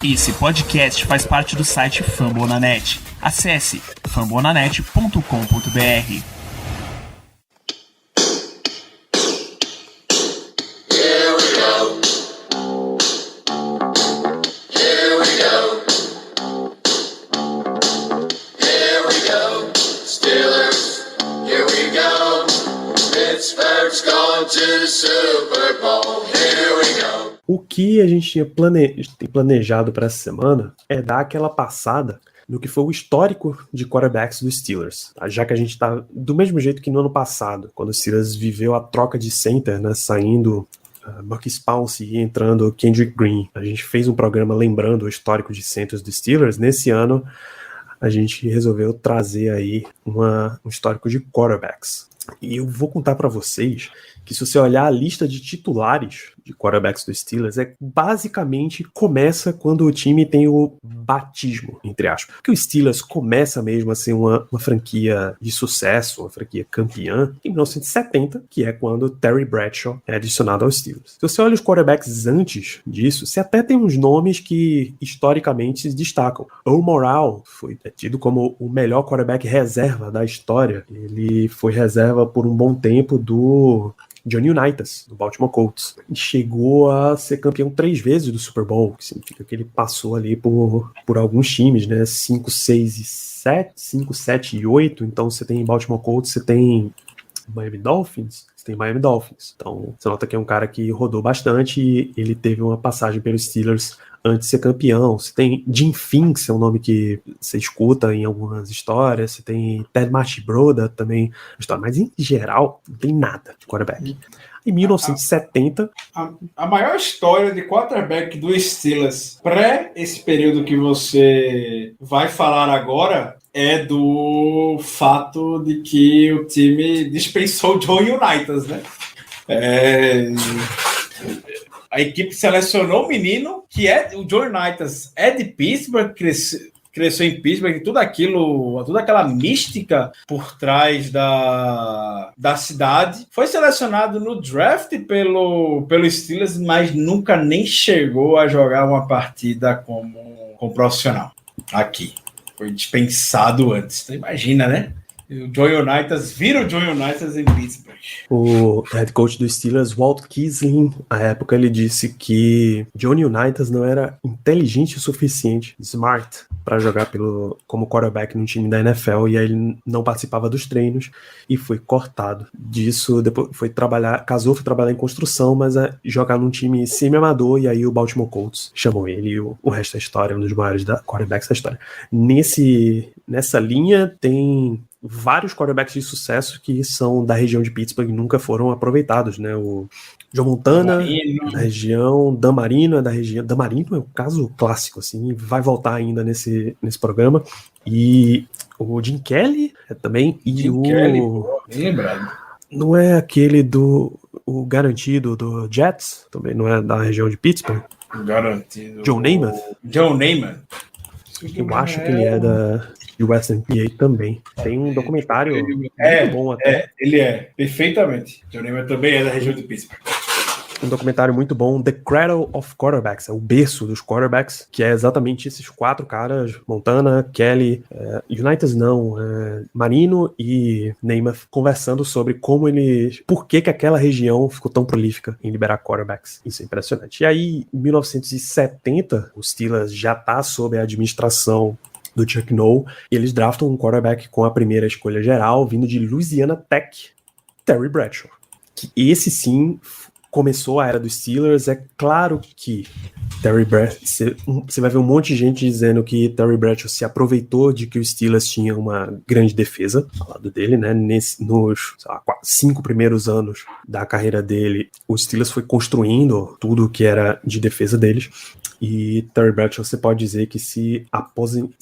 Esse podcast faz parte do site Fambonanet. Acesse fambonanet.com.br. O que a gente tinha planejado para essa semana é dar aquela passada no que foi o histórico de quarterbacks dos Steelers, tá? Já que a gente está do mesmo jeito que no ano passado, quando o Steelers viveu a troca de center, né, saindo Marquise Pouncey e entrando Kendrick Green. A gente fez um programa lembrando o histórico de centers dos Steelers. Nesse ano, a gente resolveu trazer aí um histórico de quarterbacks. E eu vou contar para vocês que se você olhar a lista de titulares de quarterbacks dos Steelers, basicamente começa quando o time tem o batismo, entre aspas. Porque o Steelers começa mesmo a ser uma franquia de sucesso, uma franquia campeã, em 1970, que é quando Terry Bradshaw é adicionado aos Steelers. Se você olha os quarterbacks antes disso, você até tem uns nomes que historicamente se destacam. Earl Morrall foi tido como o melhor quarterback reserva da história. Ele foi reserva por um bom tempo do Johnny Unitas, do Baltimore Colts. Ele chegou a ser campeão 3 vezes do Super Bowl, que significa que ele passou ali por alguns times, né? 5, 6 e 7, 5, 7 e 8. Então você tem Baltimore Colts, você tem Miami Dolphins. Então você nota que é um cara que rodou bastante e ele teve uma passagem pelos Steelers antes de ser campeão. Você tem Jim Finks, é um nome que você escuta em algumas histórias. Você tem Ted Marchibroda também, mas em geral não tem nada de quarterback. Em 1970... A maior história de quarterback do Steelers pré esse período que você vai falar agora é do fato de que o time dispensou o Joe Unitas, né? A equipe selecionou o menino, que é o Joe Unitas, é de Pittsburgh, cresceu em Pittsburgh, toda aquela mística por trás da cidade. Foi selecionado no draft pelo Steelers, mas nunca nem chegou a jogar uma partida como profissional aqui. Foi dispensado antes. Então, imagina, né? O Joe Unitas vira o Joe Unitas em Pittsburgh. O head coach dos Steelers, Walt Kisling, na época ele disse que Johnny Unitas não era inteligente o suficiente, smart, para jogar como quarterback no time da NFL, e aí ele não participava dos treinos e foi cortado. Disso, depois foi trabalhar em construção, mas jogar num time semi-amador, e aí o Baltimore Colts chamou ele, e o resto da história, um dos maiores quarterbacks da história. Nessa linha tem vários quarterbacks de sucesso que são da região de Pittsburgh e nunca foram aproveitados, né? O Joe Montana, da região, Dan Marino é da região. Dan Marino é um caso clássico, assim, vai voltar ainda nesse programa. E o Jim Kelly também. E Jim Kelly, bem lembrado. Não é aquele o garantido do Jets? Também não é da região de Pittsburgh? Garantido. Joe Namath? Joe Namath. Eu acho que ele é de Western PA também. Tem um documentário muito bom até. Ele é, perfeitamente. Joe Namath também é da região de Pittsburgh. Um documentário muito bom, The Cradle of Quarterbacks, é o berço dos quarterbacks, que é exatamente esses 4 caras, Montana, Kelly, Marino e Namath, conversando sobre por que aquela região ficou tão prolífica em liberar quarterbacks. Isso é impressionante. E aí, em 1970, o Steelers já está sob a administração do Chuck Noll, e eles draftam um quarterback com a primeira escolha geral, vindo de Louisiana Tech, Terry Bradshaw. Que esse sim começou a era dos Steelers. É claro que Terry Bradshaw, você vai ver um monte de gente dizendo que Terry Bradshaw se aproveitou de que os Steelers tinham uma grande defesa ao lado dele, né? Nos 5 primeiros anos da carreira dele, os Steelers foi construindo tudo que era de defesa deles. E Terry Bradshaw, você pode dizer que se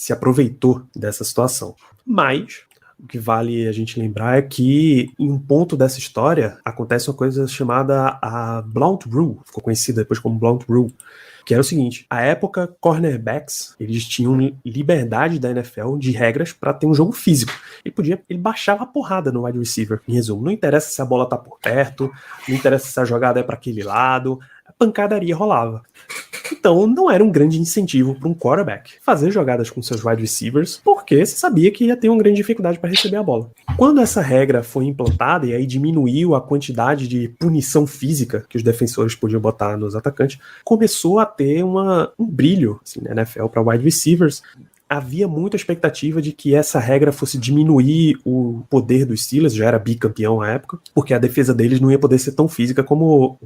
aproveitou dessa situação. Mas o que vale a gente lembrar é que em um ponto dessa história acontece uma coisa chamada a Blount Rule, ficou conhecida depois como Blount Rule, que era o seguinte: à época, cornerbacks, eles tinham liberdade da NFL de regras para ter um jogo físico. Ele baixava a porrada no wide receiver, em resumo. Não interessa se a bola tá por perto, não interessa se a jogada é para aquele lado, pancadaria rolava. Então, não era um grande incentivo para um quarterback fazer jogadas com seus wide receivers, porque você sabia que ia ter uma grande dificuldade para receber a bola. Quando essa regra foi implantada e aí diminuiu a quantidade de punição física que os defensores podiam botar nos atacantes, começou a ter um brilho assim, na NFL para wide receivers. Havia muita expectativa de que essa regra fosse diminuir o poder dos Steelers, já era bicampeão à época, porque a defesa deles não ia poder ser tão física como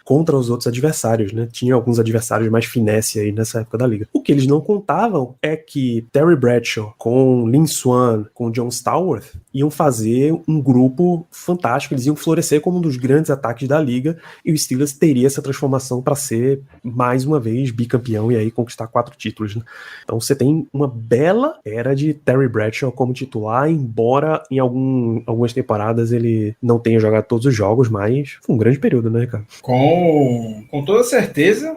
contra os outros adversários, né? Tinha alguns adversários mais finesse aí nessa época da liga. O que eles não contavam é que Terry Bradshaw, com Lynn Swann, com John Stallworth, iam fazer um grupo fantástico, eles iam florescer como um dos grandes ataques da liga, e o Steelers teria essa transformação para ser, mais uma vez, bicampeão e aí conquistar 4 títulos, né? Então você tem uma bela era de Terry Bradshaw como titular, embora em algumas temporadas ele não tenha jogado todos os jogos, mas foi um grande período, né, cara? Com toda certeza,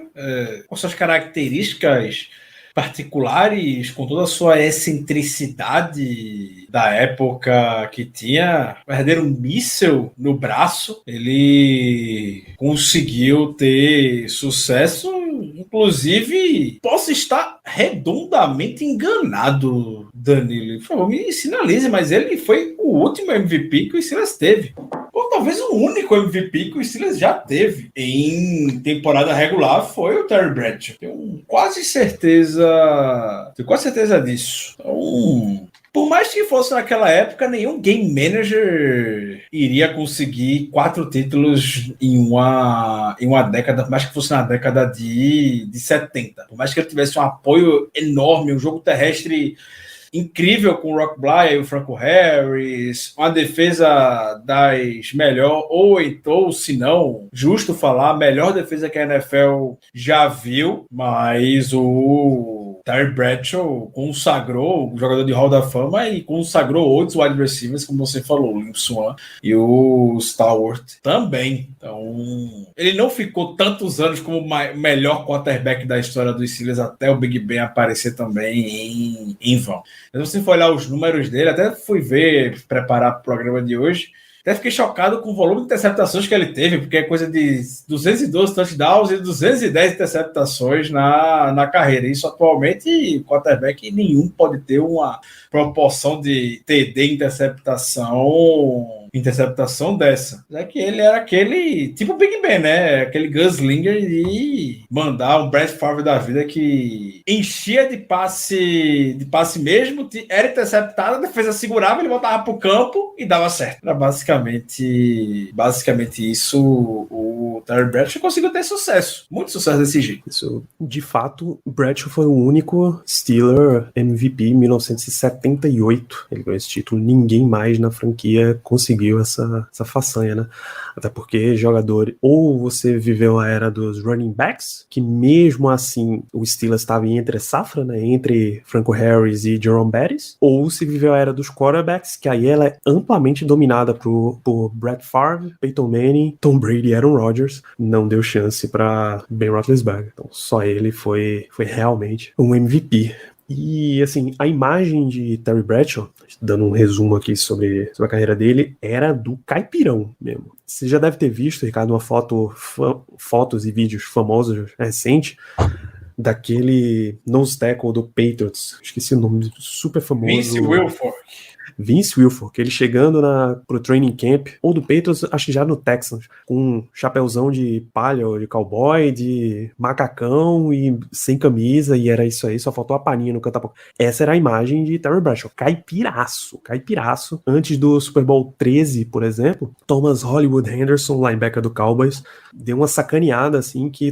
com suas características particulares, com toda a sua excentricidade da época, que tinha um verdadeiro míssel no braço, ele conseguiu ter sucesso. Inclusive, posso estar redondamente enganado, Danilo. Por favor, me sinalize, mas ele foi o último MVP que o Steelers teve. Ou talvez o único MVP que o Steelers já teve em temporada regular foi o Terry Bradshaw. Tenho quase certeza disso. Então, por mais que fosse naquela época, nenhum game manager iria conseguir 4 títulos em uma década, por mais que fosse na década de 70. Por mais que ele tivesse um apoio enorme, um jogo terrestre incrível com o Rock Bly e o Franco Harris, uma defesa das melhor, ou então, se não, justo falar, a melhor defesa que a NFL já viu, mas o Terry Bradshaw consagrou o jogador de Hall da Fama e consagrou outros wide receivers, como você falou, o Lynn Swann e o Stallworth também. Então, ele não ficou tantos anos como o melhor quarterback da história dos Steelers até o Big Ben aparecer também em vão. Mas se você for olhar os números dele, até fui preparar o programa de hoje, até fiquei chocado com o volume de interceptações que ele teve, porque é coisa de 212 touchdowns e 210 interceptações na carreira. Isso atualmente, quarterback nenhum pode ter uma proporção de TD interceptação dessa. É que ele era aquele tipo Big Ben, né? Aquele gunslinger de mandar um Brett Favre da vida que enchia de passe mesmo, era interceptado, a defesa segurava, ele voltava pro campo e dava certo. Era basicamente isso. O Terry Bradshaw conseguiu ter sucesso, muito sucesso desse jeito. Isso, de fato, Bradshaw foi o único Steeler MVP em 1978. Ele ganhou esse título, ninguém mais na franquia conseguiu essa façanha, né? Até porque jogador, ou você viveu a era dos running backs, que mesmo assim o Steelers estava em entre safra, né? Entre Franco Harris e Jerome Bettis, ou se viveu a era dos quarterbacks, que aí ela é amplamente dominada por Brett Favre, Peyton Manning, Tom Brady e Aaron Rodgers. Não deu chance para Ben Roethlisberger. Então só ele foi realmente um MVP. E, assim, a imagem de Terry Bradshaw, dando um resumo aqui sobre a carreira dele, era do caipirão mesmo. Você já deve ter visto, Ricardo, uma fotos e vídeos famosos recente daquele nose tackle do Patriots. Esqueci o nome, super famoso. Vince Wilfork, ele chegando pro training camp, ou do Patriots, acho que já no Texans, com um chapéuzão de palha, ou de cowboy, de macacão e sem camisa, e era isso aí, só faltou a paninha no canto. Essa era a imagem de Terry Bradshaw, caipiraço. Antes do Super Bowl 13, por exemplo, Thomas Hollywood Henderson, linebacker do Cowboys, deu uma sacaneada, assim, que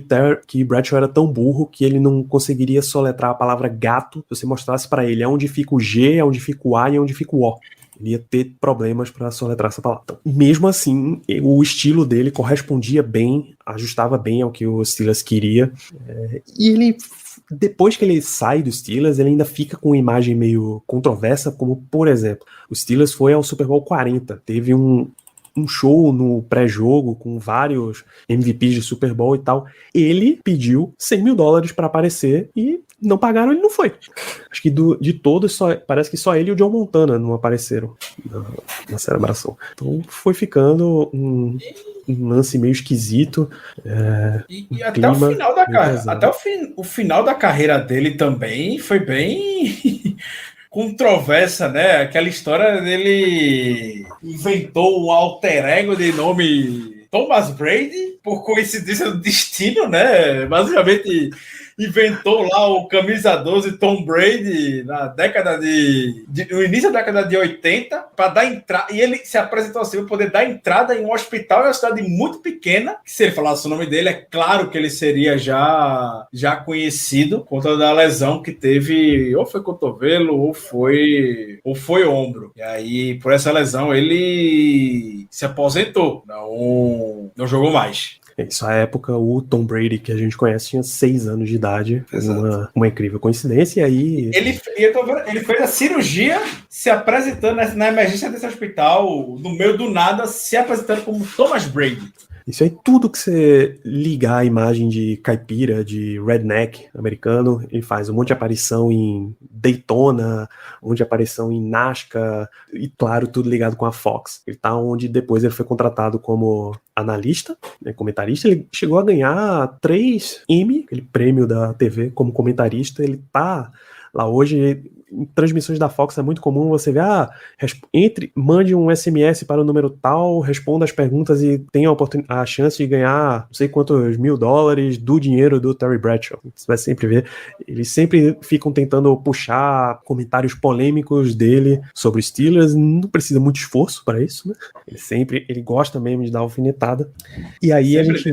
Bradshaw era tão burro que ele não conseguiria soletrar a palavra gato se você mostrasse para ele aonde fica o G, aonde fica o A e aonde fica o O. Ele ia ter problemas para soletrar essa palavra. Então, mesmo assim, o estilo dele correspondia bem, ajustava bem ao que o Steelers queria. E ele, depois que ele sai do Steelers, ele ainda fica com uma imagem meio controversa, como, por exemplo, o Steelers foi ao Super Bowl 40. Teve um um show no pré-jogo com vários MVPs de Super Bowl e tal. Ele pediu $100 mil para aparecer e não pagaram, ele não foi. Acho que de todos, parece que só ele e o John Montana não apareceram na celebração. Então foi ficando um lance meio esquisito. E até o final da carreira. Até o final da carreira dele também foi bem controversa, né? Aquela história dele inventou um alter ego de nome Thomas Brady, por coincidência do destino, né? Basicamente inventou lá o camisa 12 Tom Brady no início da década de 80 para dar entrada, e ele se apresentou assim para poder dar entrada em um hospital em uma cidade muito pequena, que se ele falasse o nome dele, é claro que ele seria já conhecido por conta da lesão que teve, ou foi cotovelo ou foi ombro. E aí, por essa lesão, ele se aposentou, não jogou mais. Nessa época, o Tom Brady, que a gente conhece, tinha 6 anos de idade. Uma incrível coincidência. E aí... Ele fez a cirurgia se apresentando na emergência desse hospital, no meio do nada, se apresentando como Thomas Brady. Isso aí, tudo que você ligar a imagem de caipira, de redneck americano, ele faz um monte de aparição em Daytona, um monte de aparição em NASCAR, e claro, tudo ligado com a Fox. Ele tá onde depois ele foi contratado como analista, né, comentarista. Ele chegou a ganhar 3 Emmy, aquele prêmio da TV, como comentarista. Ele tá lá hoje. Em transmissões da Fox é muito comum você ver, mande um SMS para o número tal, responda as perguntas e tenha a chance de ganhar não sei quantos $1.000 do dinheiro do Terry Bradshaw. Você vai sempre ver, eles sempre ficam tentando puxar comentários polêmicos dele sobre os Steelers, não precisa muito esforço para isso, né? Ele gosta mesmo de dar alfinetada. E aí sempre a gente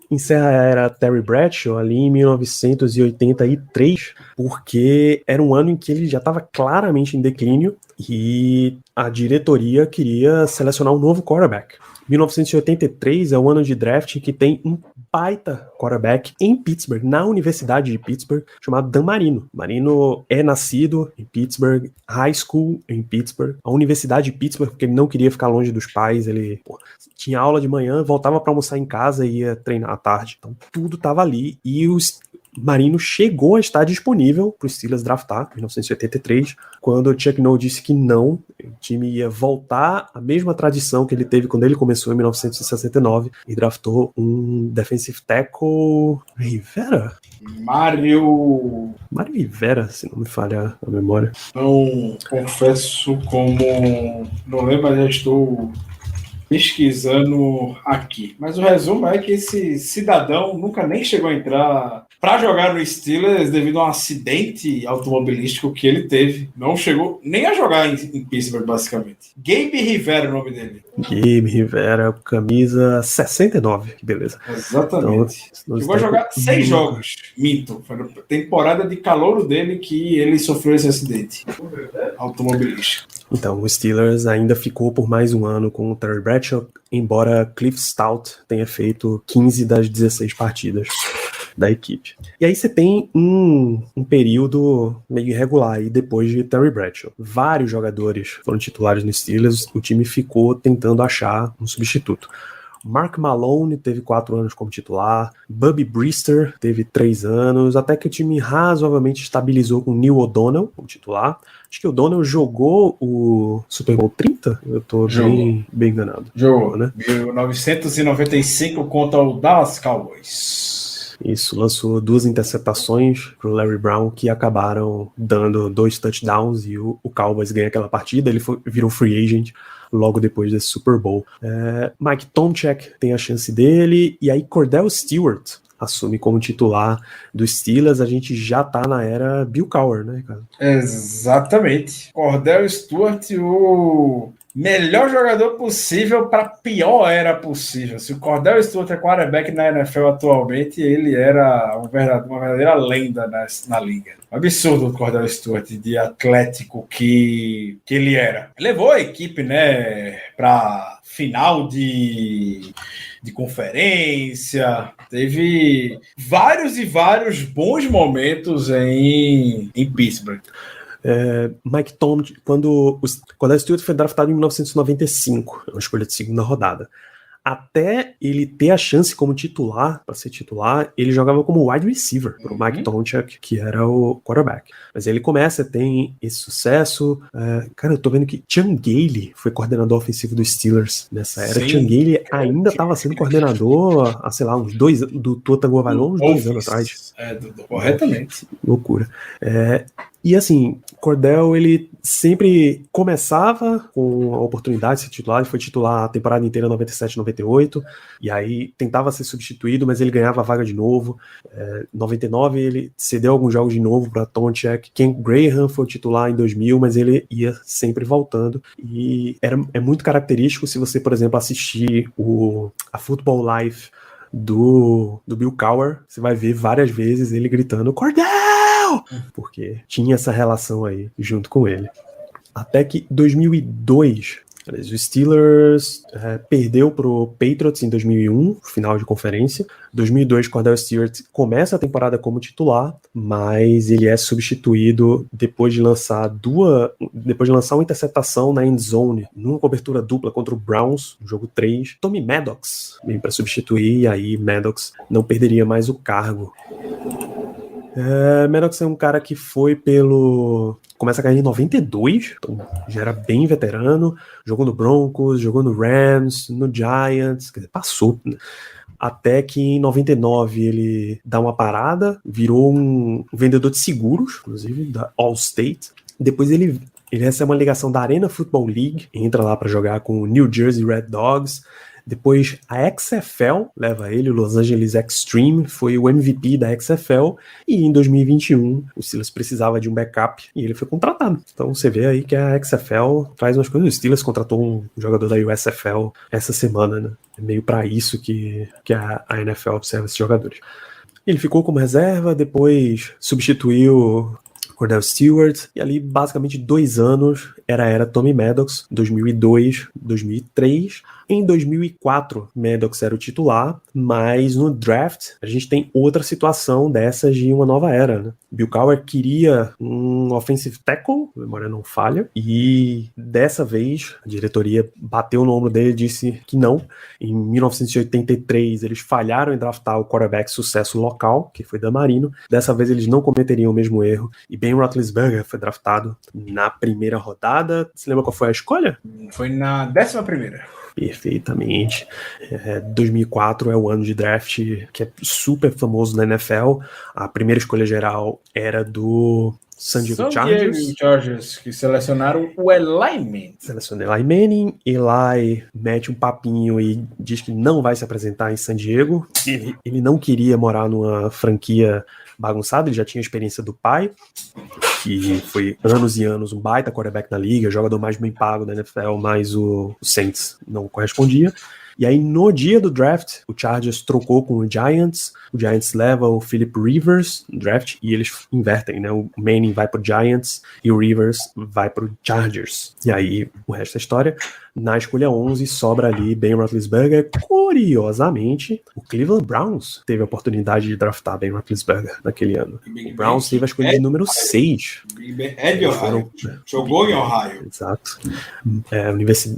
encerra a era Terry Bradshaw ali em 1983, porque era um ano em que ele já estava claramente em declínio e a diretoria queria selecionar um novo quarterback. 1983 é o ano de draft que tem um baita quarterback em Pittsburgh, na Universidade de Pittsburgh, chamado Dan Marino. Marino é nascido em Pittsburgh, high school em Pittsburgh, a Universidade de Pittsburgh, porque ele não queria ficar longe dos pais, ele tinha aula de manhã, voltava para almoçar em casa e ia treinar à tarde. Então tudo estava ali e Marino chegou a estar disponível para os Steelers draftar em 1983, quando o Chuck Noll disse que não, o time ia voltar à mesma tradição que ele teve quando ele começou em 1969 e draftou um defensive tackle Rivera? Mário Rivera, se não me falha a memória. Não confesso não lembro, mas já estou pesquisando aqui. Mas o resumo é que esse cidadão nunca nem chegou a entrar para jogar no Steelers devido a um acidente automobilístico que ele teve. Não chegou nem a jogar em Pittsburgh, basicamente. Gabe Rivera é o nome dele. Gabe Rivera, camisa 69, que beleza. Exatamente. Então, chegou a jogar 6 jogos. Minto. Foi na temporada de calouro dele que ele sofreu esse acidente automobilístico. Então, o Steelers ainda ficou por mais um ano com o Terry Bradshaw, embora Cliff Stout tenha feito 15 das 16 partidas da equipe. E aí você tem um período meio irregular aí depois de Terry Bradshaw. Vários jogadores foram titulares no Steelers, o time ficou tentando achar um substituto. Mark Malone teve 4 anos como titular, Bubby Brister teve 3 anos, até que o time razoavelmente estabilizou com Neil O'Donnell como titular. Acho que o O'Donnell jogou o Super Bowl 30? Eu tô bem enganado. Jogou, né? 1995 contra o Dallas Cowboys. Isso, lançou 2 interceptações pro Larry Brown que acabaram dando 2 touchdowns e o Cowboys ganha aquela partida. Ele virou free agent logo depois desse Super Bowl. Mike Tomczak tem a chance dele, e aí Cordell Stewart assume como titular do Steelers. A gente já tá na era Bill Cowher, né, cara? Exatamente. Cordell Stewart, o melhor jogador possível para a pior era possível. Se o Cordell Stewart é quarterback na NFL atualmente, ele era uma verdadeira lenda na liga. Absurdo o Cordell Stewart de atlético que ele era. Levou a equipe, né, para final de conferência, teve vários e vários bons momentos em Pittsburgh. Mike Tomlin, quando a Stewart foi draftado em 1995, uma escolha de segunda rodada. Até ele ter a chance como titular, para ser titular, ele jogava como wide receiver pro Mike Tomchak, que era o quarterback. Mas ele começa, tem esse sucesso. Cara, eu tô vendo que Chan Gailey foi coordenador ofensivo dos Steelers nessa era. Sim. Chan Gailey ainda estava sendo coordenador há, sei lá, uns 2 anos, do Tua Tagovailoa, uns 2 anos atrás. Corretamente. Loucura. E assim, Cordell, ele sempre começava com a oportunidade de ser titular, ele foi titular a temporada inteira 97, 98, e aí tentava ser substituído, mas ele ganhava a vaga de novo. 99 ele cedeu alguns jogos de novo para Tomchak. Ken Graham foi titular em 2000, mas ele ia sempre voltando, e é muito característico se você, por exemplo, assistir a Football Life do Bill Cowher, você vai ver várias vezes ele gritando Cordell! Porque tinha essa relação aí junto com ele. Até que 2002, o Steelers perdeu pro Patriots em 2001, final de conferência. 2002, Cordell Stewart começa a temporada como titular, mas ele é substituído depois de lançar uma interceptação na end zone, numa cobertura dupla contra o Browns, no jogo 3. Tommy Maddox vem para substituir, e aí Maddox não perderia mais o cargo. Maddox é um cara que começa a cair em 92, então já era bem veterano, jogou no Broncos, jogou no Rams, no Giants, quer dizer, passou, né? Até que em 99 ele dá uma parada, virou um vendedor de seguros, inclusive, da Allstate. Depois ele recebe uma ligação da Arena Football League, entra lá para jogar com o New Jersey Red Dogs. Depois a XFL leva ele, o Los Angeles Extreme, foi o MVP da XFL, e em 2021 o Steelers precisava de um backup e ele foi contratado. Então você vê aí que a XFL traz umas coisas. O Steelers contratou um jogador da USFL essa semana, né? É meio para isso que a NFL observa esses jogadores. Ele ficou como reserva, depois substituiu Cordell Stewart, e ali basicamente 2 anos era Tommy Maddox, 2002, 2003. Em 2004, Maddox era o titular, mas no draft a gente tem outra situação dessas de uma nova era, né? Bill Cowher queria um offensive tackle, a memória não falha, e dessa vez a diretoria bateu no ombro dele e disse que não. Em 1983 eles falharam em draftar o quarterback sucesso local, que foi Damarino. Dessa vez eles não cometeriam o mesmo erro, e Ben Roethlisberger foi draftado na primeira rodada. Você lembra qual foi a escolha? Foi na 11ª. Perfeitamente. 2004 é o ano de draft que é super famoso na NFL. A primeira escolha geral era do San Diego Chargers, que selecionaram o Eli Manning. Selecionou Eli Manning. Eli mete um papinho e diz que não vai se apresentar em San Diego. Ele não queria morar numa franquia bagunçada, ele já tinha a experiência do pai, que foi anos e anos um baita quarterback na liga, jogador mais bem pago da NFL, mas o Saints não correspondia. E aí, no dia do draft, o Chargers trocou com o Giants leva o Philip Rivers no draft, e eles invertem, né? O Manning vai pro Giants e o Rivers vai pro Chargers. E aí, o resto é história. Na escolha 11, sobra ali Ben Roethlisberger. Curiosamente, o Cleveland Browns teve a oportunidade de draftar Ben Roethlisberger naquele ano. O Browns teve a escolha de número 6. É de Ohio. Jogou em Ohio. Exato.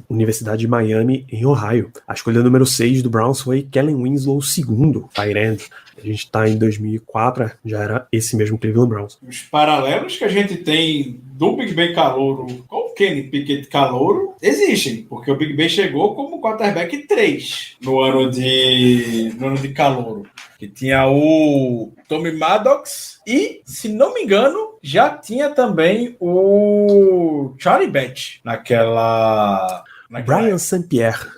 Universidade de Miami, em Ohio. A escolha número 6 do Browns foi Kellen Winslow II, tight end. A gente está em 2004, já era esse mesmo Cleveland Browns. Os paralelos que a gente tem do Big Ben calouro com o Kenny Pickett calouro existem, porque o Big Ben chegou como quarterback 3 no ano de calouro. Que tinha o Tommy Maddox e, se não me engano, já tinha também o Charlie Batch naquela Brian St. Pierre.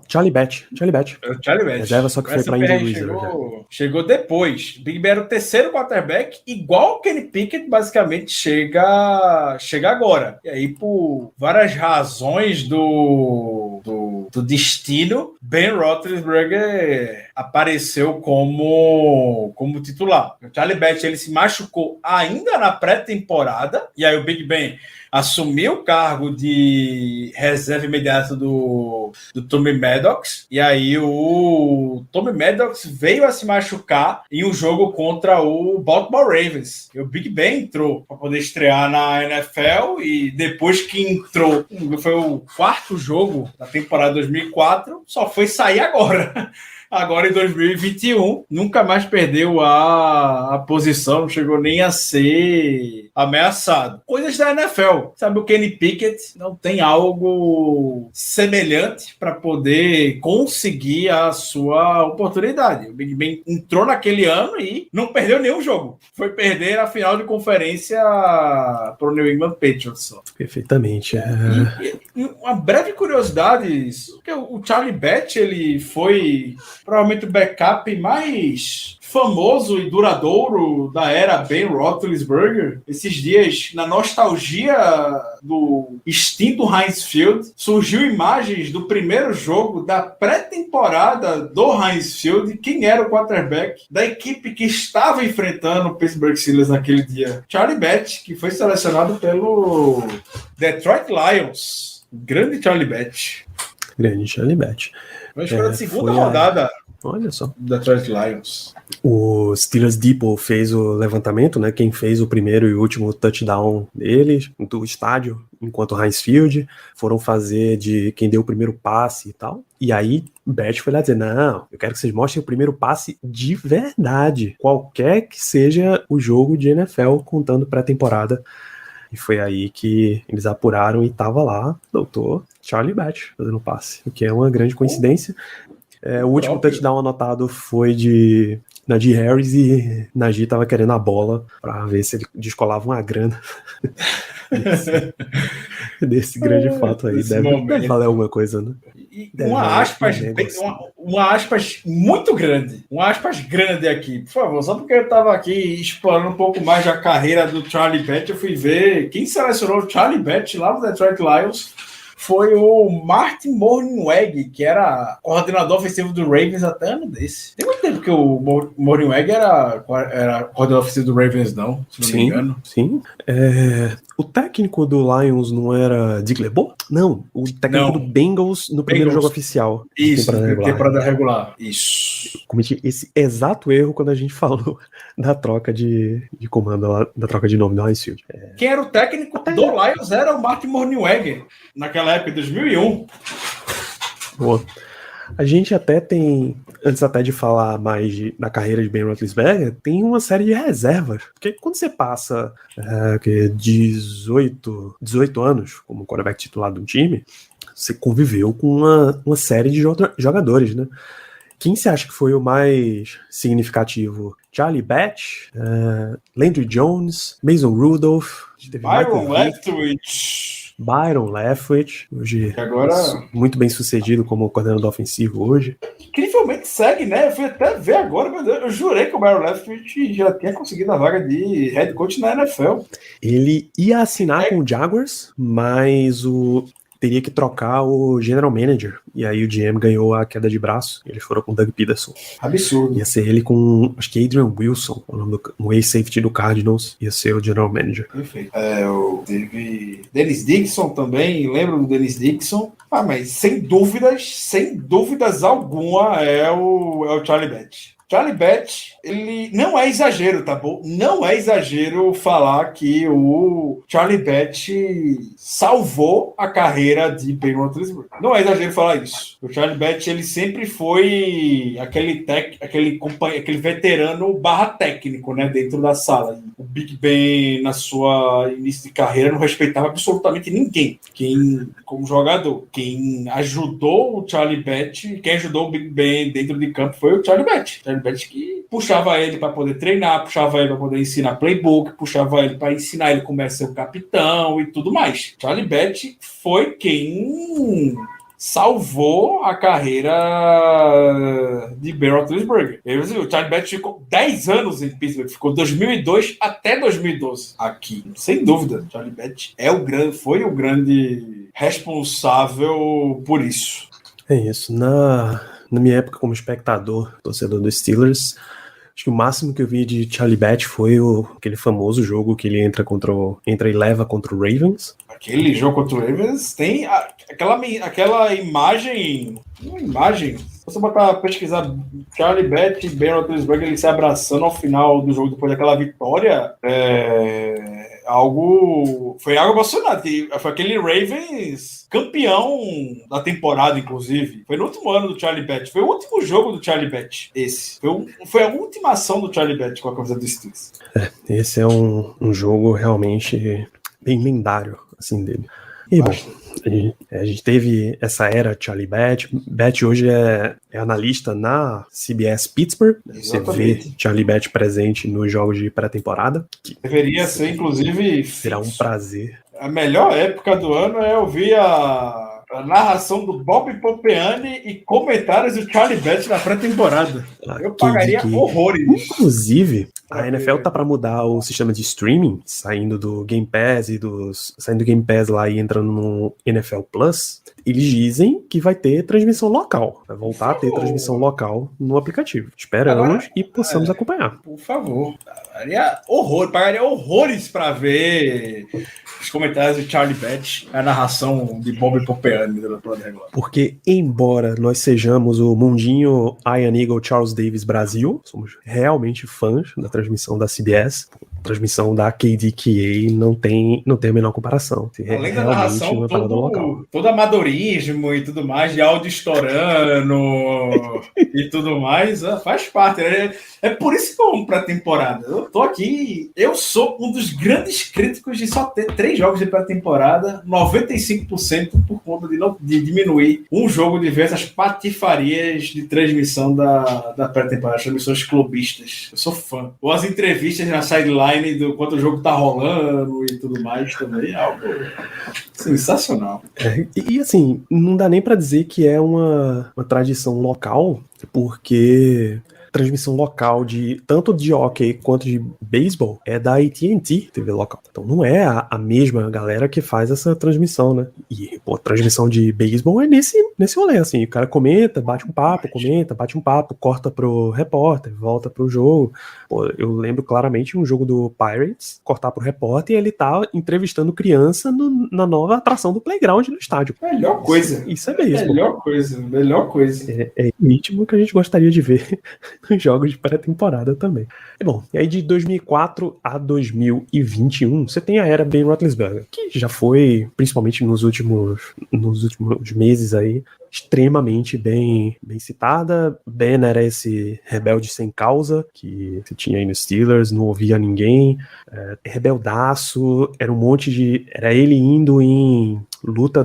Charlie Batch. Charlie Batch. Reserva, só que foi pra Indy chegou depois. Big Ben era o terceiro quarterback, igual o Kenny Pickett, basicamente chega agora. E aí, por várias razões do destino, Ben Roethlisberger apareceu como titular. O Charlie Batch, ele se machucou ainda na pré-temporada, e aí o Big Ben assumiu o cargo de reserva imediato do Tommy Maddox, e aí o Tommy Maddox veio a se machucar em um jogo contra o Baltimore Ravens. E o Big Ben entrou para poder estrear na NFL, e depois que entrou, foi o 4º jogo da temporada 2004, só foi sair agora. Agora em 2021, nunca mais perdeu a posição, não chegou nem a ser ameaçado. Coisas da NFL. Sabe, o Kenny Pickett não tem algo semelhante para poder conseguir a sua oportunidade. O Big Ben entrou naquele ano e não perdeu nenhum jogo. Foi perder a final de conferência para o New England Patriots só. Perfeitamente. E uma breve curiosidade, que o Charlie Batch, ele foi provavelmente o backup mais famoso e duradouro da era Ben Roethlisberger. Esses dias, na nostalgia do extinto Heinz Field, surgiu imagens do primeiro jogo da pré-temporada do Heinz Field. Quem era o quarterback da equipe que estava enfrentando o Pittsburgh Steelers naquele dia? Charlie Batch, que foi selecionado pelo Detroit Lions. Grande Charlie Batch. Grande Charlie Batch. Vamos para a segunda rodada. Olha só. Detroit Lions. O Steelers Depot fez o levantamento, né? Quem fez o primeiro e último touchdown deles, do estádio, enquanto o Heinz Field, foram fazer de quem deu o primeiro passe e tal. E aí, Batch foi lá dizer, não, eu quero que vocês mostrem o primeiro passe de verdade, qualquer que seja o jogo de NFL, contando pré-temporada. E foi aí que eles apuraram e tava lá, doutor Charlie Batch, fazendo passe, o que é uma grande coincidência. O último touchdown anotado foi de Najee Harris, e Najee tava querendo a bola para ver se ele descolava uma grana desse grande fato aí. Deve valer alguma coisa, né? Uma aspas muito grande. Uma aspas grande aqui, por favor. Só porque eu tava aqui explorando um pouco mais da carreira do Charlie Batch, eu fui ver quem selecionou o Charlie Batch lá no Detroit Lions. Foi o Martin Mornhinweg, que era coordenador ofensivo do Ravens até ano desse. Tem muito tempo que o Mornhinweg era coordenador ofensivo do Ravens, não, se não me engano. Sim. O técnico do Lions não era Dick LeBeau? Não, o técnico do Bengals no primeiro jogo oficial. Isso, temporada regular. Isso. Eu cometi esse exato erro quando a gente falou da troca de comando, da troca de nome do Heinz Field. Quem era o técnico do Lions era o Martin Mornhinweg, naquela época, 2001. Boa. A gente até tem, antes até de falar mais da carreira de Ben Roethlisberger, tem uma série de reservas. Porque quando você passa 18 anos como quarterback titular de um time, você conviveu com uma série de jogadores, né? Quem você acha que foi o mais significativo? Charlie Batch, Landry Jones, Mason Rudolph, Byron Leftwich, hoje agora muito bem sucedido como coordenador ofensivo hoje. Incrivelmente segue, né? Eu fui até ver agora, mas eu jurei que o Byron Leftwich já tinha conseguido a vaga de head coach na NFL. Ele ia assinar com o Jaguars, mas teria que trocar o general manager, e aí o GM ganhou a queda de braço, e eles foram com o Doug Peterson. Absurdo. Ia ser ele com, acho que Adrian Wilson, o nome do ex-safety do Cardinals, ia ser o general manager. Perfeito. Teve Dennis Dixon também, lembra do Dennis Dixon? Mas sem dúvidas alguma é o Charlie Batch. Charlie Batch, ele não é exagero, tá bom? Não é exagero falar que o Charlie Batch salvou a carreira de Ben Roethlisberger. Não é exagero falar isso. O Charlie Batch, ele sempre foi aquele veterano / técnico, né, dentro da sala. O Big Ben, na sua início de carreira, não respeitava absolutamente ninguém. Como jogador, quem ajudou o Charlie Batch, quem ajudou o Big Ben dentro de campo foi o Charlie Batch. Charlie Batch que puxava ele para poder treinar, puxava ele para poder ensinar playbook, puxava ele para ensinar ele como é ser o capitão e tudo mais. Charlie Batch foi quem salvou a carreira de Ben Roethlisberger. O Charlie Batch ficou 10 anos em Pittsburgh, ficou 2002 até 2012 aqui. Sem dúvida, Charlie Batch foi o grande responsável por isso. É isso. na minha época como espectador, torcedor dos Steelers, acho que o máximo que eu vi de Charlie Batch foi aquele famoso jogo que ele entra e leva contra o Ravens. Aquele jogo contra o Ravens tem aquela imagem. Uma imagem. Se você botar pesquisar Charlie Batch e Ben Roethlisberger ele se abraçando ao final do jogo depois daquela vitória, foi algo emocionante. Foi aquele Ravens campeão da temporada, inclusive. Foi no último ano do Charlie Batch. Foi o último jogo do Charlie Batch. Esse. Foi a última ação do Charlie Batch com a camisa do Steelers. Esse é um jogo realmente bem lendário, assim, dele. E, bom, a gente teve essa era Charlie Batch. Batch hoje é analista na CBS Pittsburgh. Exatamente. Você vê Charlie Batch presente nos jogos de pré-temporada. Deveria ser, inclusive, será um prazer. A melhor época do ano é ouvir a narração do Bob Pompeani e comentários do Charlie Batch na pré-temporada. Eu pagaria horrores. Inclusive, a NFL tá para mudar o sistema de streaming, saindo do Game Pass lá e entrando no NFL Plus. Eles dizem que vai ter transmissão local. Vai voltar a ter transmissão local no aplicativo. Esperamos e possamos acompanhar. Por favor. Pagaria horrores para ver os comentários de Charlie Batch, a narração de Bob Pompeani da plana regular. Porque, embora nós sejamos o mundinho Ian Eagle Charles Davis Brasil, somos realmente fãs da transmissão da CBS, a transmissão da KDKA não tem a menor comparação. Além da narração, todo amadorismo e tudo mais, de áudio estourando e tudo mais, faz parte. É por isso que eu amo pré-temporada. Eu tô aqui, eu sou um dos grandes críticos de só ter 3 jogos de pré-temporada, 95% por conta de diminuir um jogo de ver essas patifarias de transmissão da pré-temporada, as transmissões clubistas. Eu sou fã. Ou as entrevistas na sideline do quanto o jogo tá rolando e tudo mais também, é algo sensacional. E assim, não dá nem pra dizer que é uma tradição local, porque transmissão local tanto de hockey quanto de beisebol é da AT&T TV local. Então não é a mesma galera que faz essa transmissão, né? E a transmissão de beisebol é nesse rolê, assim, o cara comenta, bate um papo, corta pro repórter, volta pro jogo. Pô, eu lembro claramente um jogo do Pirates, cortar pro repórter e ele tá entrevistando criança na nova atração do playground no estádio. Melhor coisa. Isso é beisebol. Melhor coisa. É ritmo que a gente gostaria de ver nos jogos de pré-temporada também. Bom, e aí de 2004 a 2021, você tem a era Ben Roethlisberger, que já foi, principalmente nos últimos meses aí, extremamente bem citada. Ben era esse rebelde sem causa que você tinha aí nos Steelers, não ouvia ninguém, rebeldaço, era ele indo em luta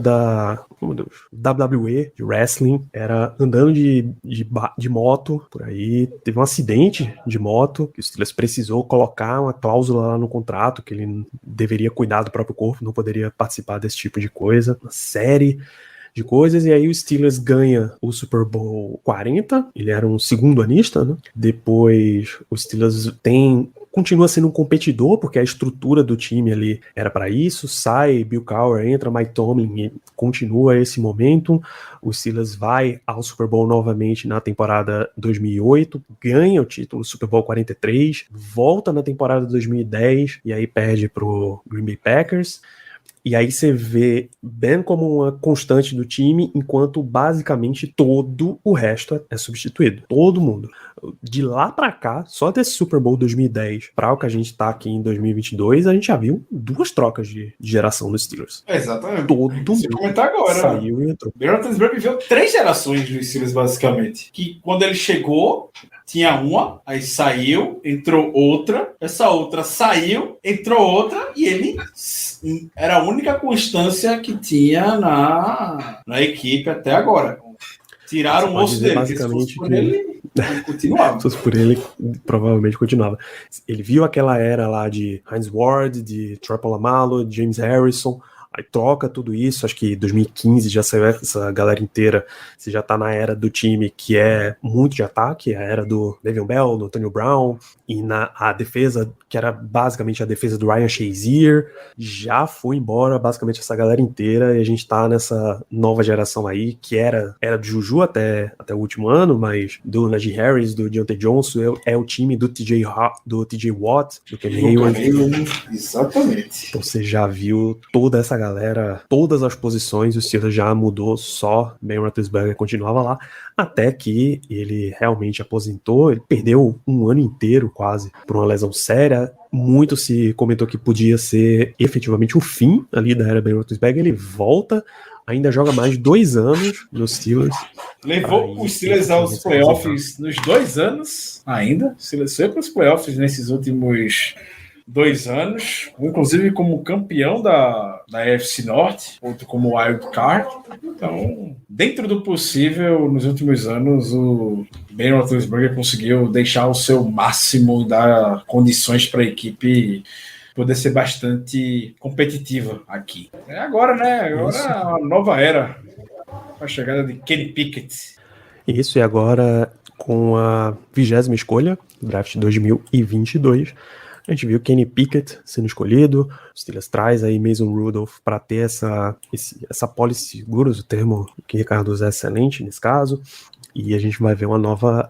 WWE, de wrestling, era andando de moto por aí, teve um acidente de moto, que o Steelers precisou colocar uma cláusula lá no contrato, que ele deveria cuidar do próprio corpo, não poderia participar desse tipo de coisa, uma série de coisas, e aí o Steelers ganha o Super Bowl 40, ele era um segundo anista, né? Depois o Steelers continua sendo um competidor, porque a estrutura do time ali era para isso, sai Bill Cowher, entra Mike Tomlin e continua esse momento. O Steelers vai ao Super Bowl novamente na temporada 2008, ganha o título Super Bowl 43, volta na temporada 2010 e aí perde pro Green Bay Packers. E aí você vê Ben como uma constante do time, enquanto basicamente todo o resto é substituído. Todo mundo. De lá pra cá, só desse Super Bowl 2010 para o que a gente tá aqui em 2022, a gente já viu 2 trocas de geração nos Steelers. Exatamente. Todo mundo comentar agora, saiu e entrou. Ben Roethlisberger viveu 3 gerações dos Steelers, basicamente. Que quando ele chegou, tinha uma, aí saiu, entrou outra, essa outra saiu, entrou outra, e ele era a única constância que tinha na equipe até agora. Tiraram o osso dele, basicamente por ele continuava. Se fosse por ele, provavelmente continuava. Ele viu aquela era lá de Hines Ward, de Troy Polamalu, de James Harrison, Aí troca tudo isso, acho que 2015 já saiu essa galera inteira, você já tá na era do time que é muito de ataque, a era do Le'Veon Bell, do Antonio Brown, e a defesa, que era basicamente a defesa do Ryan Shazier, já foi embora basicamente essa galera inteira, e a gente tá nessa nova geração aí, que era do Juju até o último ano, mas do Najee Harris, do Deontay Johnson, é o time do TJ Watt, do Ken Hayward. Exatamente. Então você já viu toda essa galera, todas as posições, o Steelers já mudou, só Ben Roethlisberger continuava lá, até que ele realmente aposentou, ele perdeu um ano inteiro quase por uma lesão séria. Muito se comentou que podia ser efetivamente o fim ali da era Ben Roethlisberger, ele volta, ainda joga mais 2 anos nos Steelers. Levou os Steelers aos playoffs nos 2 anos ainda. O Steelers foi para os playoffs nesses últimos 2 anos, inclusive como campeão da AFC Norte, outro como wild card. Então, dentro do possível, nos últimos anos, o Ben Roethlisberger conseguiu deixar o seu máximo e dar condições para a equipe poder ser bastante competitiva aqui. É agora, né? Agora é uma nova era. A chegada de Kenny Pickett. Isso, e agora com a 20ª escolha do draft 2022, a gente viu Kenny Pickett sendo escolhido, o Steelers traz aí Mason Rudolph para ter essa policy segura, o termo que o Ricardo usa é excelente nesse caso, e a gente vai ver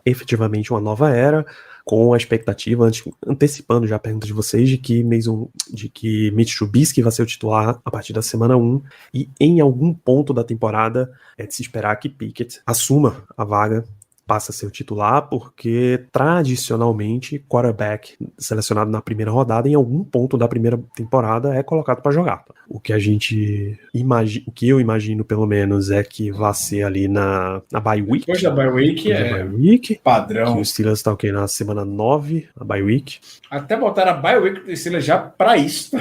efetivamente uma nova era, com a expectativa, antecipando já a pergunta de vocês, de que Mitch Trubisky vai ser o titular a partir da semana 1, e em algum ponto da temporada é de se esperar que Pickett assuma a vaga, passa a ser o titular, porque tradicionalmente quarterback selecionado na primeira rodada, em algum ponto da primeira temporada, é colocado para jogar. O que eu imagino pelo menos é que vai ser ali na bye week. Depois da bye week, padrão. Que o Steelers está na semana 9, a bye week. Até botar a bye week do Steelers já para isso.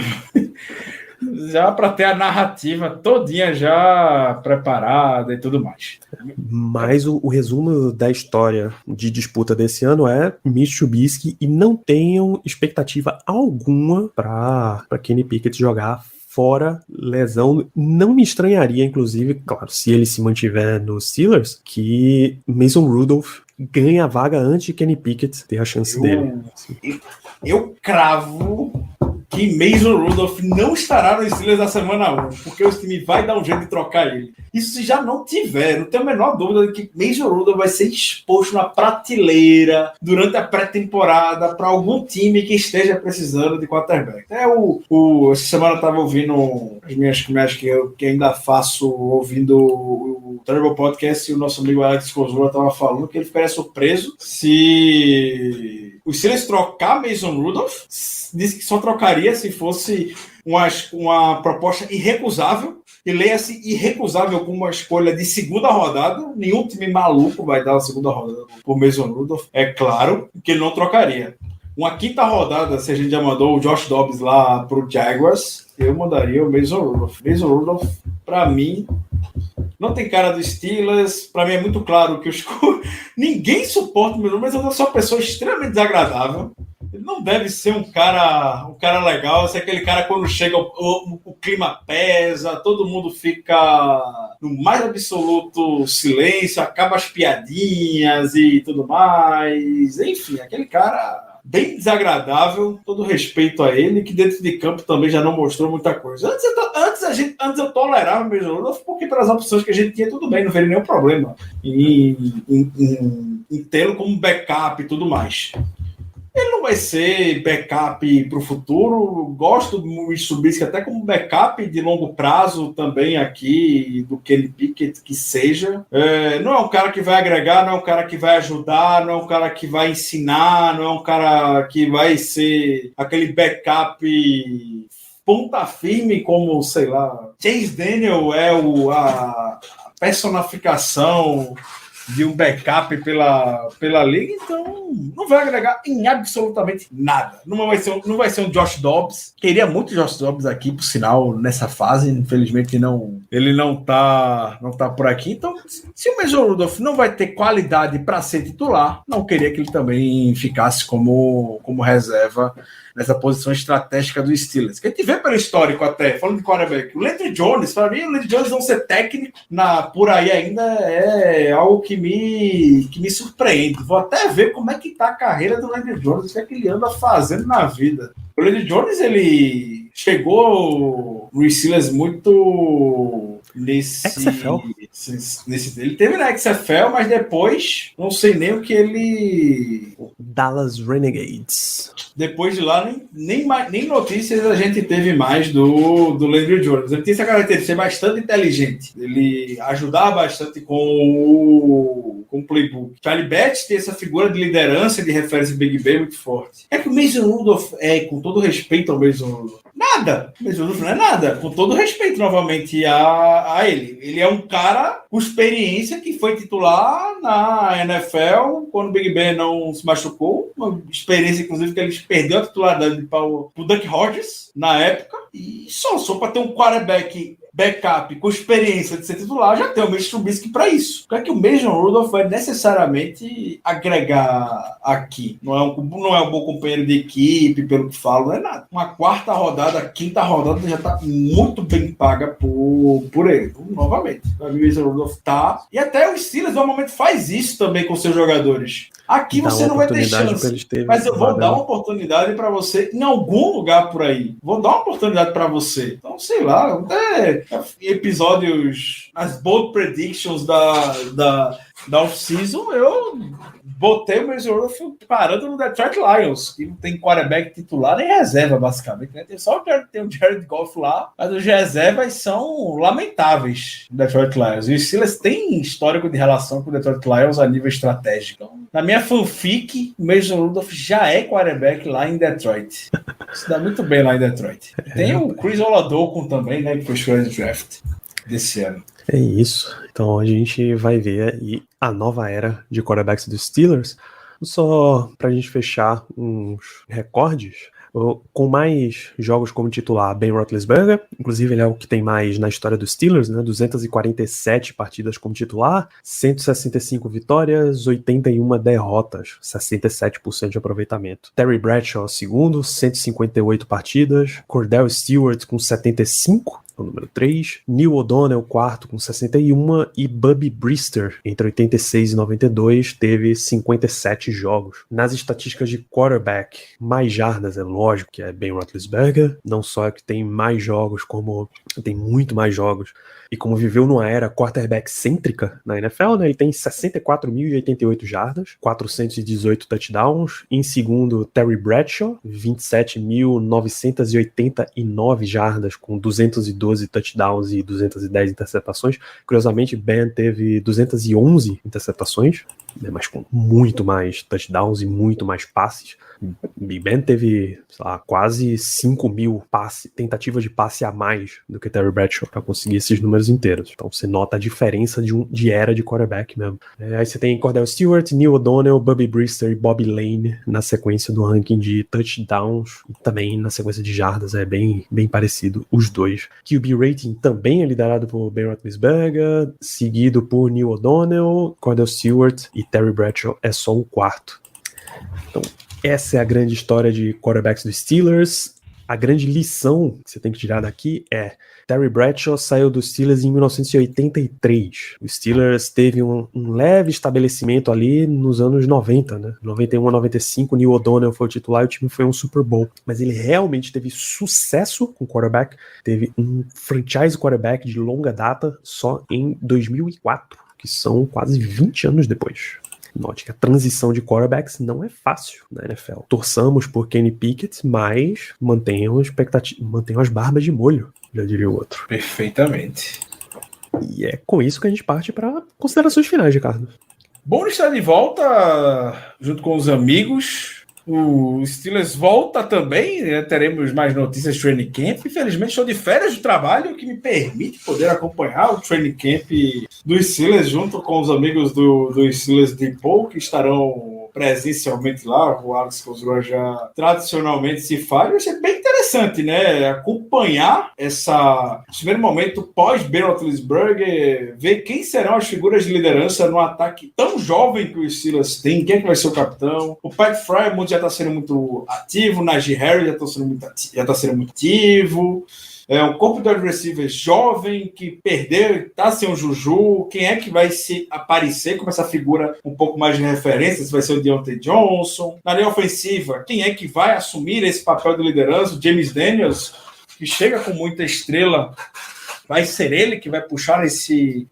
Já para ter a narrativa todinha já preparada e tudo mais. Mas o resumo da história de disputa desse ano é Mitch Trubisky, e não tenham expectativa alguma para Kenny Pickett jogar fora lesão. Não me estranharia, inclusive, claro, se ele se mantiver nos Steelers, que Mason Rudolph ganha a vaga antes de Kenny Pickett ter a chance dele. Eu cravo que Mason Rudolph não estará nos Steelers na semana 1, porque o time vai dar um jeito de trocar ele. Isso se já não tiver, não tenho a menor dúvida de que Mason Rudolph vai ser exposto na prateleira durante a pré-temporada para algum time que esteja precisando de quarterback. Essa semana eu estava ouvindo as minhas que ainda faço, ouvindo o Terrible Podcast, e o nosso amigo Alex Cosura estava falando que ele ficaria surpreso se os Steelers trocar Mason Rudolph. Disse que só trocaria se fosse uma proposta irrecusável, e leia-se irrecusável como uma escolha de segunda rodada. Nenhum time maluco vai dar a segunda rodada por Mason Rudolph. É claro que ele não trocaria. Uma quinta rodada, se a gente já mandou o Josh Dobbs lá pro Jaguars, eu mandaria o Mason Rudolph. Mason Rudolph, pra mim, não tem cara do Steelers. Pra mim é muito claro que ninguém suporta o Mason Rudolph, mas eu sou uma pessoa extremamente desagradável. Ele não deve ser um cara legal. Esse é aquele cara, quando chega, o clima pesa, todo mundo fica no mais absoluto silêncio, acaba as piadinhas e tudo mais. Enfim, aquele cara bem desagradável, todo respeito a ele, que dentro de campo também já não mostrou muita coisa. Antes eu tolerava o Mason Rudolph, porque pelas opções que a gente tinha, tudo bem, não veio nenhum problema em tê-lo como backup e tudo mais. Ele não vai ser backup para o futuro. Gosto do Mitch Trubisky até como backup de longo prazo também aqui, do Kenny Pickett que seja. Não é um cara que vai agregar, não é um cara que vai ajudar, não é um cara que vai ensinar, não é um cara que vai ser aquele backup ponta firme como, sei lá, Chase Daniel é a personificação de um backup pela liga, então não vai agregar em absolutamente nada. Não vai ser um Josh Dobbs. Queria muito Josh Dobbs aqui, por sinal, nessa fase. Infelizmente, ele não tá por aqui. Então, se o Mason Rudolph não vai ter qualidade para ser titular, não queria que ele também ficasse como reserva nessa posição estratégica do Steelers. Que a gente vê pelo histórico até, falando de quarterback, o Landry Jones, para mim, o Landry Jones não ser técnico por aí ainda é algo que me surpreende. Vou até ver como é que tá a carreira do Landry Jones, o que é que ele anda fazendo na vida. O Landry Jones, ele chegou no Steelers muito XFL. Ele teve na XFL, mas depois não sei nem o que ele... Dallas Renegades. Depois de lá, nem notícias a gente teve mais do Landry Jones. Ele tinha essa característica de ser bastante inteligente. Ele ajudava bastante com o playbook. Charlie Batch tem essa figura de liderança, de referência Big Ben muito forte. É que o Mason Rudolph, com todo respeito ao Mason Rudolph, nada. O Mason Rudolph não é nada. Com todo respeito, novamente, a ele. Ele é um cara com experiência que foi titular na NFL quando o Big Ben não se machucou. Uma experiência, inclusive, que ele perdeu a titularidade para o Duck Hodges na época. E só para ter um quarterback backup com experiência de ser titular, já tem o Mitch Trubisky para isso. O que o Mason Rudolph vai necessariamente agregar aqui? Não é um bom companheiro de equipe, pelo que falo, não é nada. Uma quarta rodada, quinta rodada já está muito bem paga por ele. Novamente, o Mason Rudolph tá. E até o Steelers normalmente faz isso também com seus jogadores. Aqui você não vai ter chance, mas eu vou dar uma oportunidade para você em algum lugar por aí. Vou dar uma oportunidade para você. Então, sei lá, até episódios, as bold predictions da off-season, eu botei o Mason Rudolph parando no Detroit Lions, que não tem quarterback titular nem reserva, basicamente. Né? Tem só o Jared Goff lá, mas os reservas são lamentáveis no Detroit Lions. E os Steelers têm histórico de relação com o Detroit Lions a nível estratégico. Então, na minha fanfic, o Mason Rudolph já é quarterback lá em Detroit. Isso dá muito bem lá em Detroit. Tem o Chris Oladokun também, né, que foi escolha de draft desse ano. É isso. Então a gente vai ver aí a nova era de quarterbacks dos Steelers. Só pra gente fechar uns recordes, com mais jogos como titular, Ben Roethlisberger, inclusive ele é o que tem mais na história dos Steelers, né? 247 partidas como titular, 165 vitórias, 81 derrotas, 67% de aproveitamento. Terry Bradshaw, segundo, 158 partidas, Cordell Stewart com 75, o número 3, Neil O'Donnell, quarto, com 61, e Bubby Brister, entre 86 e 92, teve 57 jogos. Nas estatísticas de quarterback, mais jardas, é lógico que é Ben Roethlisberger, não só é que tem mais jogos, como tem muito mais jogos, e como viveu numa era quarterback-cêntrica na NFL, né, ele tem 64.088 jardas, 418 touchdowns. Em segundo, Terry Bradshaw, 27.989 jardas, com 212 touchdowns e 210 interceptações. Curiosamente, Ben teve 211 interceptações, né, mas com muito mais touchdowns e muito mais passes. Big Ben teve, sei lá, quase 5.000 tentativas de passe a mais do que Terry Bradshaw para conseguir esses números inteiros. Então você nota a diferença de era de quarterback mesmo. Aí você tem Cordell Stewart, Neil O'Donnell, Bubby Brister e Bobby Lane na sequência do ranking de touchdowns, e também na sequência de jardas, é bem parecido os dois. QB rating também é liderado por Ben Roethlisberger, seguido por Neil O'Donnell, Cordell Stewart, e Terry Bradshaw é só o quarto. Então essa é a grande história de quarterbacks dos Steelers. A grande lição que você tem que tirar daqui é: Terry Bradshaw saiu dos Steelers em 1983. O Steelers teve um leve estabelecimento ali nos anos 90, né? 91 a 95, Neil O'Donnell foi o titular e o time foi um Super Bowl. Mas ele realmente teve sucesso com quarterback. Teve um franchise quarterback de longa data só em 2004, que são quase 20 anos depois. Note que a transição de quarterbacks não é fácil na NFL. Torçamos por Kenny Pickett, mas mantenham as barbas de molho, já diria o outro. Perfeitamente. E é com isso que a gente parte para considerações finais, Ricardo. Bom estar de volta junto com os amigos. O Steelers volta também, né? Teremos mais notícias do training camp. Infelizmente, estou de férias do trabalho, que me permite poder acompanhar o training camp dos Steelers junto com os amigos do Steelers Depot, que estarão presencialmente lá. O Alex Cosgrove já tradicionalmente se faz. Eu achei bem interessante, né? Acompanhar esse primeiro momento pós-Ben Roethlisberger, ver quem serão as figuras de liderança no ataque tão jovem que os Steelers têm, quem é que vai ser o capitão. O Pat Frymouth já está sendo muito ativo, o Najee Harris já está sendo muito ativo. É um corpo de wide receiver jovem que perdeu, está sem o Juju. Quem é que vai se aparecer como essa figura um pouco mais de referência? Se vai ser o Deontay Johnson. Na linha ofensiva, quem é que vai assumir esse papel de liderança? O James Daniels, que chega com muita estrela, vai ser ele que vai puxar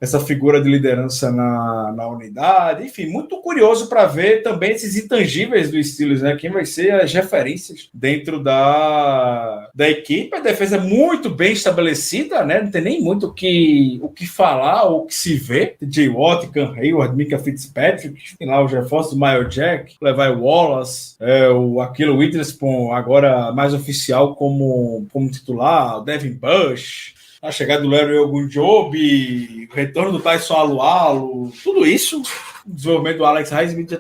essa figura de liderança na unidade. Enfim, muito curioso para ver também esses intangíveis do Steelers, né? Quem vai ser as referências dentro da equipe. A defesa é muito bem estabelecida, né? Não tem nem muito o que falar ou o que se vê. J. Watt, Cam Hayward, Micah Fitzpatrick, tem lá os reforços do Miles Jack, Levi Wallace, o Aquilo Witherspoon, agora mais oficial como titular, o Devin Bush, a chegada do Larry Ogunjobi, o retorno do Tyson Alualo, tudo isso, o desenvolvimento do Alex Highsmith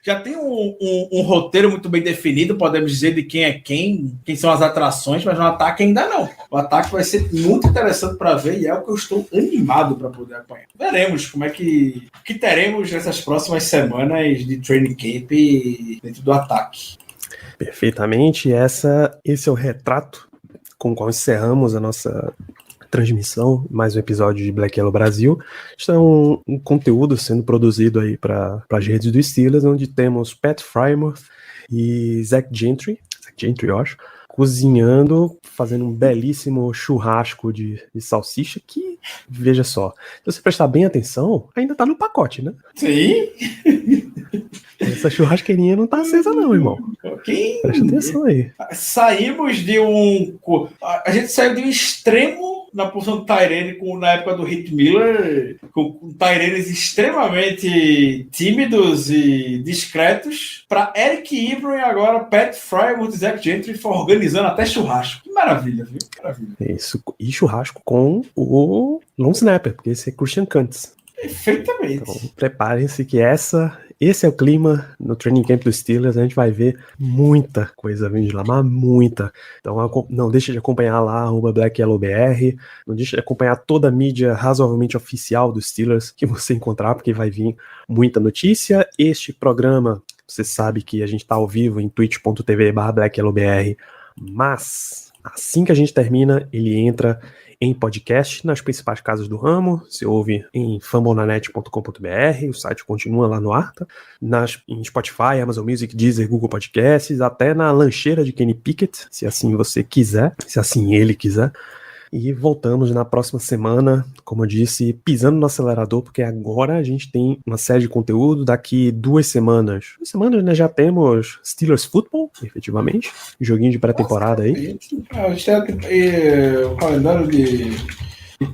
já tem um roteiro muito bem definido, podemos dizer, de quem é quem são as atrações, mas no ataque ainda não. O ataque vai ser muito interessante para ver e é o que eu estou animado para poder acompanhar. Veremos como é que teremos nessas próximas semanas de training camp dentro do ataque. Perfeitamente, esse é o retrato com o qual encerramos a nossa transmissão, mais um episódio de Black Yellow Brasil. Isso é um conteúdo sendo produzido aí para as redes do Steelers, onde temos Pat Frymouth e Zach Gentry, eu acho, cozinhando, fazendo um belíssimo churrasco de salsicha que, veja só, se você prestar bem atenção, ainda tá no pacote, né? Sim. Essa churrasqueirinha não tá acesa não, irmão. Presta atenção aí. Saímos de a gente saiu de um extremo na posição do Tyrene na época do Heath Miller, com Tyrenes extremamente tímidos e discretos, para Eric Ebron e agora Pat Frymouth e Zach Gentry organizando até churrasco. Que maravilha, viu? Maravilha. Isso, e churrasco com o long snapper, porque esse é Christian Kuntz. Perfeitamente. Então, preparem-se que esse é o clima no training camp dos Steelers. A gente vai ver muita coisa vindo de lá, mas muita. Então não deixe de acompanhar lá @BlackYellowBR, não deixe de acompanhar toda a mídia razoavelmente oficial dos Steelers que você encontrar, porque vai vir muita notícia. Este programa, você sabe que a gente está ao vivo em twitch.tv/BlackYellowBR, mas assim que a gente termina, ele entra em podcast nas principais casas do ramo. Você ouve em fumblenanet.com.br, o site continua lá no ar, tá? Em Spotify, Amazon Music, Deezer, Google Podcasts, até na lancheira de Kenny Pickett, se assim você quiser, se assim ele quiser. E voltamos na próxima semana, como eu disse, pisando no acelerador, porque agora a gente tem uma série de conteúdo. Daqui 2 semanas. 2 semanas, né? Já temos Steelers Football, efetivamente. Joguinho de pré-temporada aí. O calendário de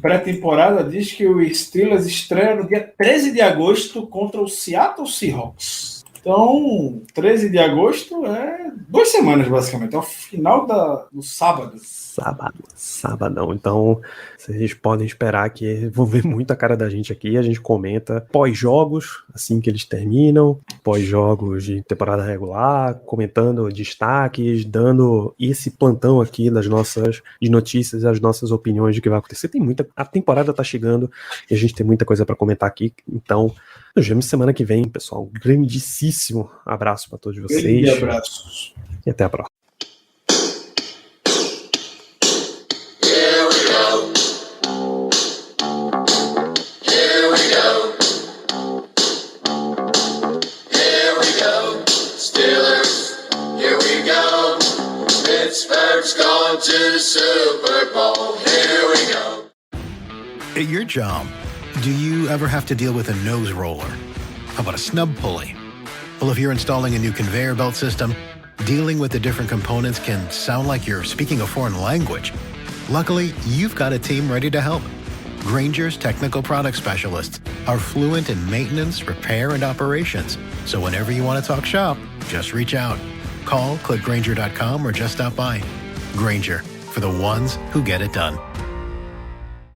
pré-temporada diz que o Steelers estreia no dia 13 de agosto contra o Seattle Seahawks. Então, 13 de agosto é 2 semanas, basicamente. É o final do sábado. Sabadão. Então, vocês podem esperar que vão ver muito a cara da gente aqui. A gente comenta pós-jogos, assim que eles terminam, pós-jogos de temporada regular, comentando destaques, dando esse plantão aqui de notícias, as nossas opiniões de que vai acontecer. A temporada tá chegando e a gente tem muita coisa para comentar aqui. Então, nos vemos semana que vem, pessoal. Um grandíssimo abraço para todos vocês. Grande abraços. E até a próxima. Pittsburgh's going to the Super Bowl. Here we go. At your job, do you ever have to deal with a nose roller? How about a snub pulley? Well, if you're installing a new conveyor belt system, dealing with the different components can sound like you're speaking a foreign language. Luckily, you've got a team ready to help. Grainger's technical product specialists are fluent in maintenance, repair, and operations. So whenever you want to talk shop, just reach out. Call, click Grainger.com, or just stop by. Grainger, for the ones who get it done.